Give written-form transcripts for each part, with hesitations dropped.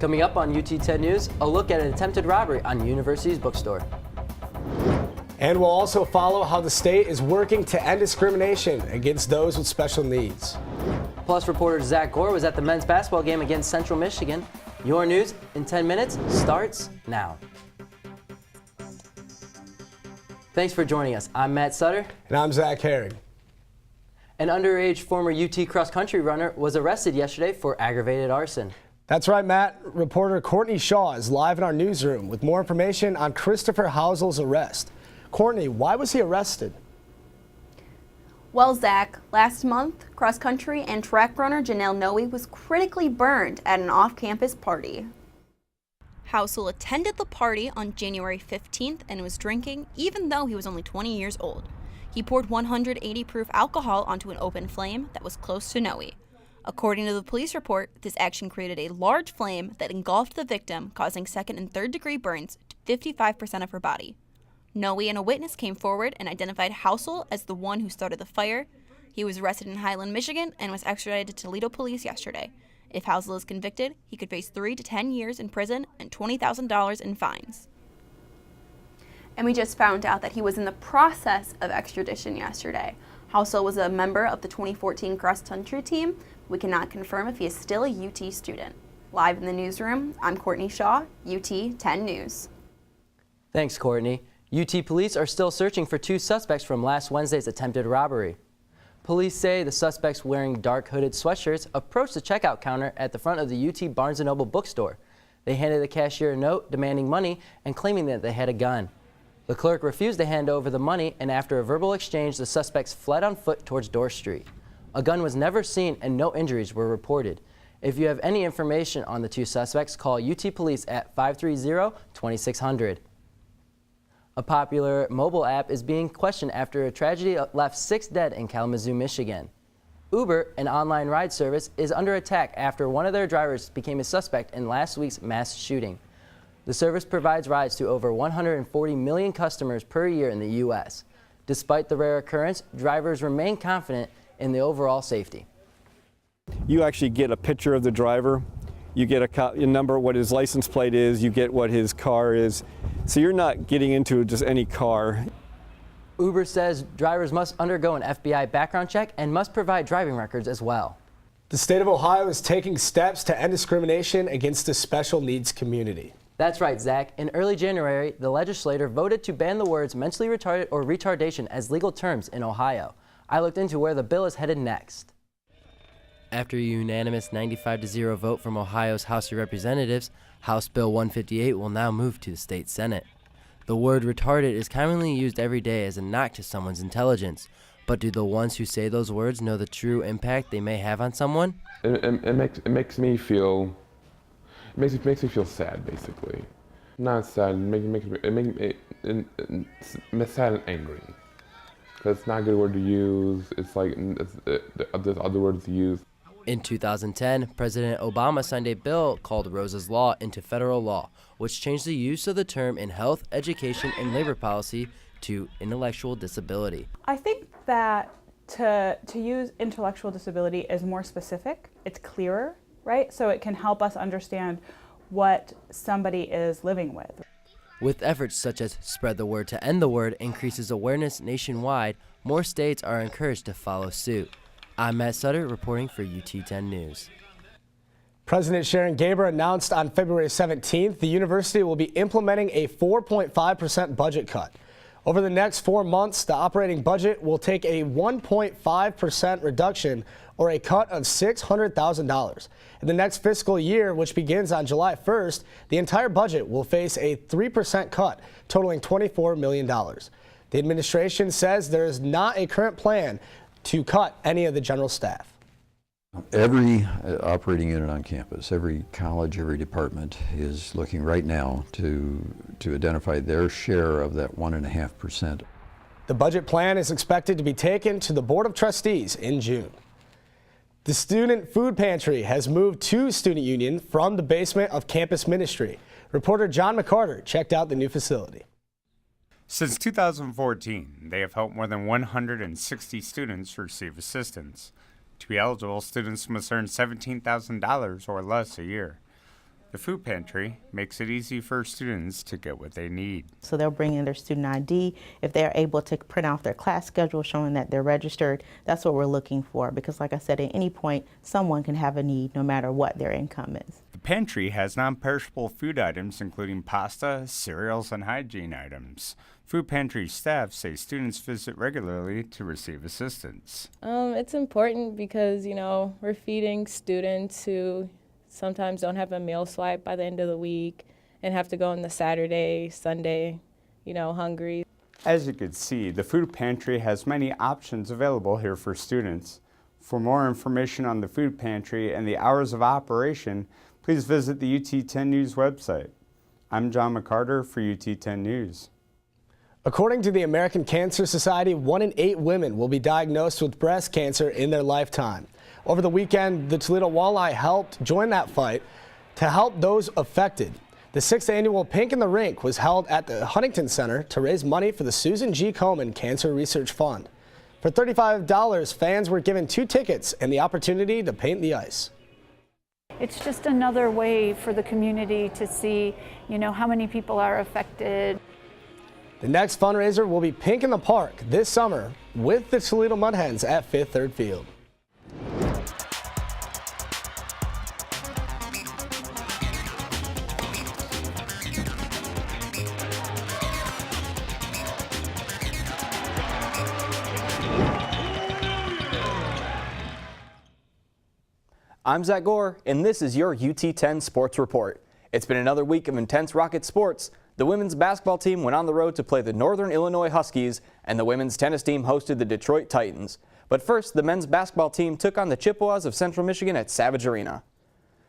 Coming up on UT 10 News, a look at an attempted robbery on the university's bookstore. And we'll also follow how the state is working to end discrimination against those with special needs. Plus, reporter Zach Gore was at the men's basketball game against Central Michigan. Your news in 10 minutes starts now. Thanks for joining us. I'm Matt Sutter. And I'm Zach Herring. An underage former UT cross-country runner was arrested yesterday for aggravated arson. That's right, Matt. Reporter Courtney Shaw is live in our newsroom with more information on Christopher Housel's arrest. Courtney, why was he arrested? Well, Zach, last month, cross-country and track runner Janelle Noe was critically burned at an off-campus party. Housel attended the party on January 15th and was drinking, even though he was only 20 years old. He poured 180 proof alcohol onto an open flame that was close to Noe. According to the police report, this action created a large flame that engulfed the victim, causing second and third degree burns to 55% of her body. Noe and a witness came forward and identified Housel as the one who started the fire. He was arrested in Highland, Michigan, and was extradited to Toledo Police yesterday. If Housel is convicted, he could face 3 to 10 years in prison and $20,000 in fines. And we just found out that he was in the process of extradition yesterday. Housel was a member of the 2014 cross-country team. We cannot confirm if he is still a UT student. Live in the newsroom, I'm Courtney Shaw, UT 10 News. Thanks, Courtney. UT police are still searching for 2 suspects from last Wednesday's attempted robbery. Police say the suspects wearing dark hooded sweatshirts approached the checkout counter at the front of the UT Barnes & Noble bookstore. They handed the cashier a note demanding money and claiming that they had a gun. The clerk refused to hand over the money, and after a verbal exchange, the suspects fled on foot towards Dorr Street. A gun was never seen and no injuries were reported. If you have any information on the 2 suspects, call UT Police at 530-2600. A popular mobile app is being questioned after a tragedy left 6 dead in Kalamazoo, Michigan. Uber, an online ride service, is under attack after one of their drivers became a suspect in last week's mass shooting. The service provides rides to over 140 million customers per year in the U.S. Despite the rare occurrence, drivers remain confident in the overall safety. You actually get a picture of the driver, you get a number, what his license plate is, you get what his car is, so you're not getting into just any car. Uber says drivers must undergo an FBI background check and must provide driving records as well. The state of Ohio is taking steps to end discrimination against the special needs community. That's right, Zach. In early January, the legislature voted to ban the words mentally retarded or retardation as legal terms in Ohio. I looked into where the bill is headed next. After a unanimous 95-0 vote from Ohio's House of Representatives, House Bill 158 will now move to the state Senate. The word retarded is commonly used every day as a knock to someone's intelligence. But do the ones who say those words know the true impact they may have on someone? It makes me feel sad, basically. Not sad, it makes me sad and angry. Because it's not a good word to use. It's like there's other words to use. In 2010, President Obama signed a bill called Rosa's Law into federal law, which changed the use of the term in health, education, and labor policy to intellectual disability. I think that to use intellectual disability is more specific. It's clearer, right? So it can help us understand what somebody is living with. With efforts such as Spread the Word to End the Word increases awareness nationwide, more states are encouraged to follow suit. I'm Matt Sutter reporting for UT 10 News. President Sharon Gaber announced on February 17th the university will be implementing a 4.5% budget cut. Over the next 4 months, the operating budget will take a 1.5% reduction, or a cut of $600,000. In the next fiscal year, which begins on July 1st, the entire budget will face a 3% cut, totaling $24 million. The administration says there is not a current plan to cut any of the general staff. Every operating unit on campus, every college, every department is looking right now to identify their share of that 1.5%. The budget plan is expected to be taken to the Board of Trustees in June. The Student Food Pantry has moved to Student Union from the basement of Campus Ministry. Reporter John McCarter checked out the new facility. Since 2014, they have helped more than 160 students receive assistance. To be eligible, students must earn $17,000 or less a year. The food pantry makes it easy for students to get what they need. So they'll bring in their student ID. If they're able to print out their class schedule showing that they're registered, that's what we're looking for, because like I said, at any point, someone can have a need no matter what their income is. The pantry has non-perishable food items including pasta, cereals, and hygiene items. Food pantry staff say students visit regularly to receive assistance. It's important because, we're feeding students who sometimes don't have a meal swipe by the end of the week and have to go on the Saturday, Sunday, hungry. As you can see, the food pantry has many options available here for students. For more information on the food pantry and the hours of operation, please visit the UT 10 News website. I'm John McCarter for UT 10 News. According to the American Cancer Society, 1 in 8 women will be diagnosed with breast cancer in their lifetime. Over the weekend, the Toledo Walleye helped join that fight to help those affected. The 6th annual Pink in the Rink was held at the Huntington Center to raise money for the Susan G. Komen Cancer Research Fund. For $35, fans were given 2 tickets and the opportunity to paint the ice. It's just another way for the community to see, how many people are affected. The next fundraiser will be Pink in the Park this summer with the Toledo Mud Hens at Fifth Third Field. I'm Zach Gore, and this is your UT 10 Sports Report. It's been another week of intense Rocket sports. The women's basketball team went on the road to play the Northern Illinois Huskies, and the women's tennis team hosted the Detroit Titans. But first, the men's basketball team took on the Chippewas of Central Michigan at Savage Arena.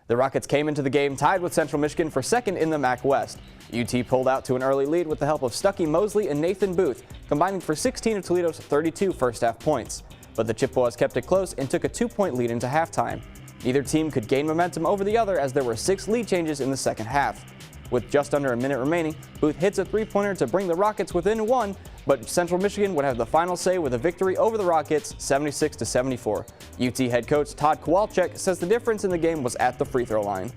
The Rockets came into the game tied with Central Michigan for second in the MAC West. UT pulled out to an early lead with the help of Stuckey Mosley and Nathan Booth, combining for 16 of Toledo's 32 first-half points. But the Chippewas kept it close and took a 2-point lead into halftime. Neither team could gain momentum over the other as there were 6 lead changes in the second half. With just under a minute remaining, Booth hits a 3-pointer to bring the Rockets within 1, but Central Michigan would have the final say with a victory over the Rockets, 76-74. UT head coach Todd Kowalczyk says the difference in the game was at the free throw line.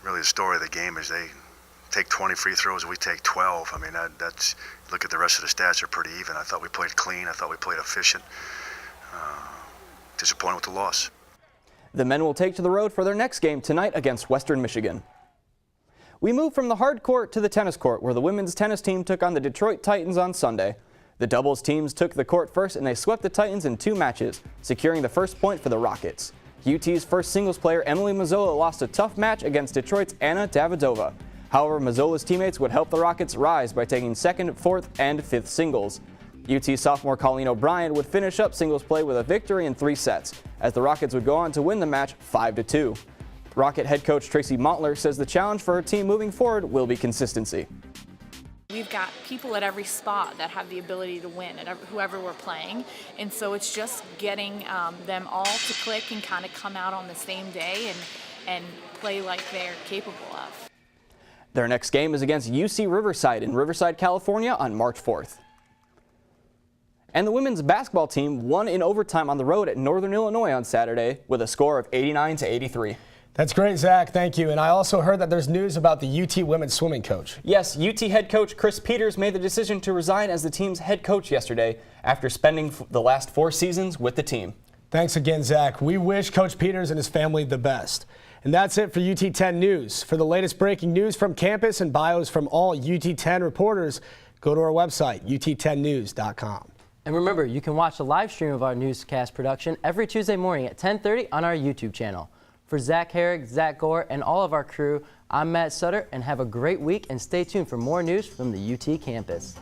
Really, the story of the game is they take 20 free throws and we take 12. I mean, that's look at the rest of the stats; are pretty even. I thought we played clean. I thought we played efficient. Disappointed with the loss. The men will take to the road for their next game tonight against Western Michigan. We move from the hard court to the tennis court, where the women's tennis team took on the Detroit Titans on Sunday. The doubles teams took the court first, and they swept the Titans in 2 matches, securing the first point for the Rockets. UT's first singles player, Emily Mazzola, lost a tough match against Detroit's Anna Davidova. However, Mazzola's teammates would help the Rockets rise by taking 2nd, 4th, and 5th singles. UT sophomore Colleen O'Brien would finish up singles play with a victory in 3 sets, as the Rockets would go on to win the match 5-2. Rocket head coach Tracy Montler says the challenge for her team moving forward will be consistency. We've got people at every spot that have the ability to win at whoever we're playing, and so it's just getting them all to click and kind of come out on the same day and play like they're capable of. Their next game is against UC Riverside in Riverside, California on March 4th. And the women's basketball team won in overtime on the road at Northern Illinois on Saturday with a score of 89-83. That's great, Zach. Thank you. And I also heard that there's news about the UT women's swimming coach. Yes, UT head coach Chris Peters made the decision to resign as the team's head coach yesterday after spending the last 4 seasons with the team. Thanks again, Zach. We wish Coach Peters and his family the best. And that's it for UT 10 News. For the latest breaking news from campus and bios from all UT 10 reporters, go to our website, ut10news.com. And remember, you can watch the live stream of our newscast production every Tuesday morning at 10:30 on our YouTube channel. For Zach Herrig, Zach Gore, and all of our crew, I'm Matt Sutter, and have a great week and stay tuned for more news from the UT campus.